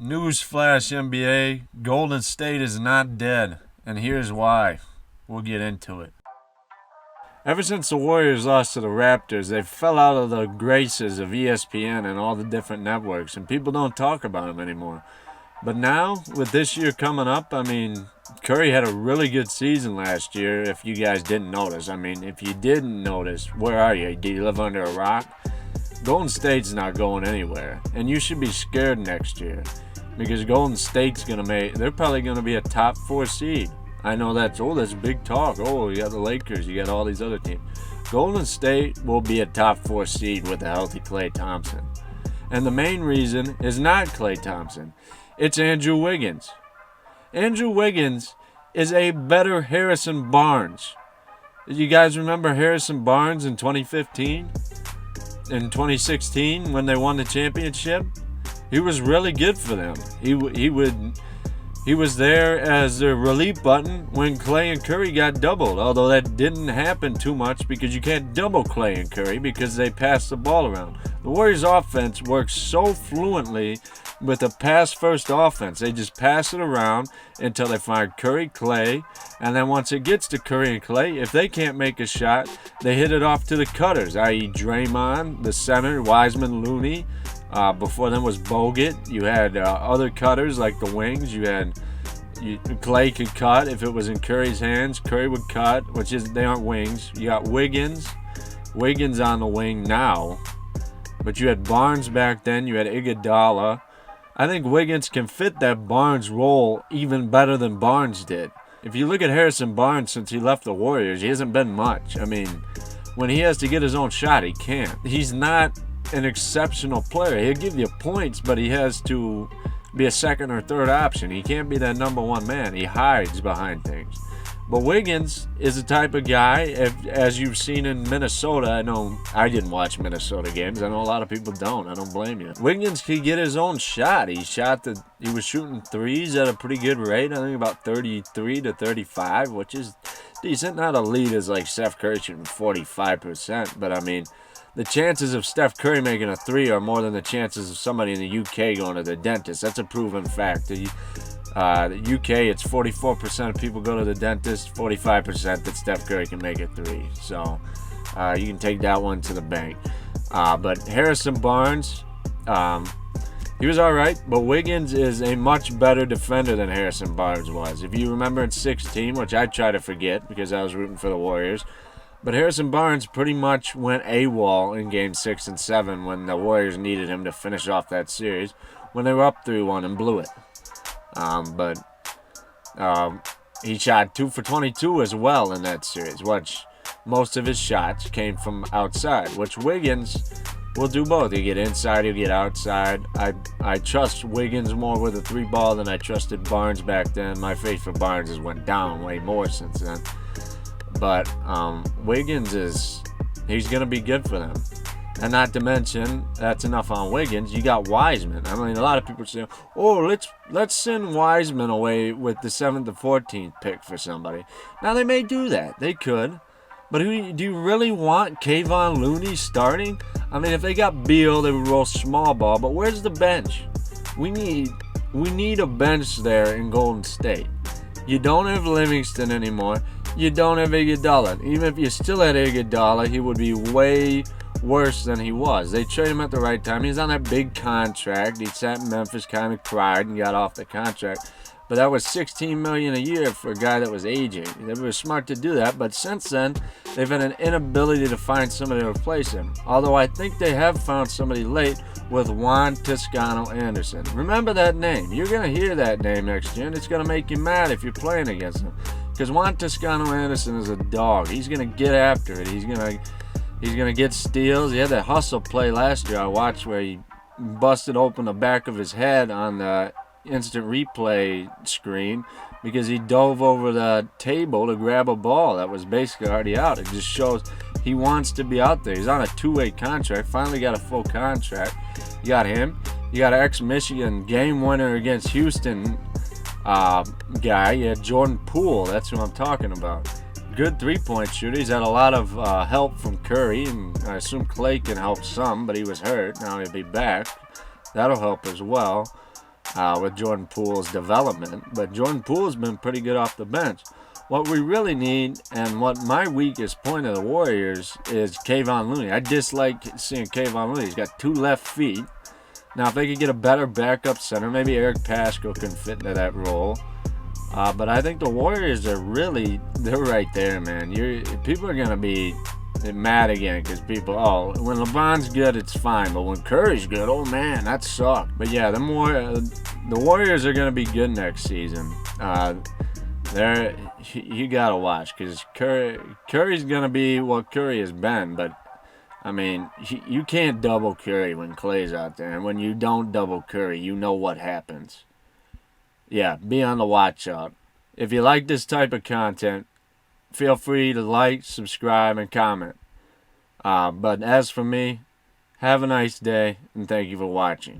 Newsflash NBA, Golden State is not dead, and here's why. We'll get into it. Ever since the Warriors lost to the Raptors, they fell out of the graces of ESPN and all the different networks, and people don't talk about them anymore. But now, with this year coming up, Curry had a really good season last year, if you guys didn't notice. If you didn't notice, where are you? Do you live under a rock? Golden State's not going anywhere, and you should be scared next year because Golden State's they're probably going to be a top 4 seed. I know that's big talk. You got the Lakers, you got all these other teams. Golden State will be a top 4 seed with a healthy Klay Thompson. And the main reason is not Klay Thompson. It's Andrew Wiggins. Andrew Wiggins is a better Harrison Barnes. You guys remember Harrison Barnes in 2015? In 2016 when they won the championship? He was really good for them. He was there as the relief button when Klay and Curry got doubled, although that didn't happen too much because you can't double Klay and Curry because they pass the ball around. The Warriors' offense works so fluently with a pass-first offense. They just pass it around until they find Curry, Klay, and then once it gets to Curry and Klay, if they can't make a shot, they hit it off to the cutters, i.e. Draymond, the center, Wiseman, Looney. Before them was Bogut. You had other cutters like the wings. Klay could cut if it was in Curry's hands. Curry would cut, they aren't wings. You got Wiggins on the wing now, but you had Barnes back then. You had Iguodala. I think Wiggins can fit that Barnes role even better than Barnes did. If you look at Harrison Barnes since he left the Warriors, he hasn't been much. When he has to get his own shot, he can't. He's not an exceptional player. He'll give you points, but he has to be a second or third option. He can't be that number one man. He hides behind things. But Wiggins is the type of guy, as you've seen in Minnesota. I know I didn't watch Minnesota games. I know a lot of people don't. I don't blame you. Wiggins could get his own shot. He was shooting threes at a pretty good rate. I think about 33 to 35, which is decent. Not elite as like Steph Curry shooting 45%, but the chances of Steph Curry making a 3 are more than the chances of somebody in the UK going to the dentist. That's a proven fact. The UK, it's 44% of people go to the dentist, 45% that Steph Curry can make a 3. So you can take that one to the bank. But Harrison Barnes, he was all right, but Wiggins is a much better defender than Harrison Barnes was. If you remember in 16, which I try to forget because I was rooting for the Warriors, but Harrison Barnes pretty much went AWOL in Game 6 and 7 when the Warriors needed him to finish off that series when they were up 3-1 and blew it. He shot 2 for 22 as well in that series, which most of his shots came from outside, which Wiggins will do both. He'll get inside, he'll get outside. I trust Wiggins more with a 3 ball than I trusted Barnes back then. My faith for Barnes has went down way more since then. But Wiggins he's going to be good for them. And not to mention, that's enough on Wiggins. You got Wiseman. A lot of people say, let's send Wiseman away with the 7th to 14th pick for somebody. Now, they may do that. They could. But do you really want Kayvon Looney starting? If they got Beal, they would roll small ball. But where's the bench? We need a bench there in Golden State. You don't have Livingston anymore. You don't have Iguodala. Even if you still had Iguodala, he would be way worse than he was. They traded him at the right time. He's on that big contract. He sat in Memphis, kind of cried and got off the contract. But that was $16 million a year for a guy that was aging. They were smart to do that, but since then, they've had an inability to find somebody to replace him. Although I think they have found somebody late with Juan Toscano-Anderson. Remember that name. You're going to hear that name next year, and it's going to make you mad if you're playing against him. Because Juan Toscano-Anderson is a dog. He's going to get after it. He's going to get steals. He had that hustle play last year I watched where he busted open the back of his head on the instant replay screen because he dove over the table to grab a ball that was basically already out. It just shows he wants to be out there. He's on a 2-way contract, finally got a full contract. You got him. You got an ex-Michigan game winner against Houston guy. You had Jordan Poole. That's who I'm talking about. Good three-point shooter. He's had a lot of help from Curry, and I assume Klay can help some, but he was hurt. Now he'll be back. That'll help as well. with Jordan Poole's development. But Jordan Poole's been pretty good off the bench. What we really need, and what my weakest point of the Warriors, is Kayvon Looney. I dislike seeing Kayvon Looney. He's got 2 left feet. Now, if they could get a better backup center, maybe Eric Pascal can fit into that role. But I think the Warriors are really, they're right there, man. People are going to be mad again because people, when LeBron's good, it's fine. But when Curry's good, oh, man, that sucked. But, yeah, the Warriors are going to be good next season. You got to watch because Curry's going to be what Curry has been. But, I mean, you can't double Curry when Klay's out there. And when you don't double Curry, you know what happens. Yeah, be on the watch out. If you like this type of content, feel free to like, subscribe, and comment. But as for me, have a nice day, and thank you for watching.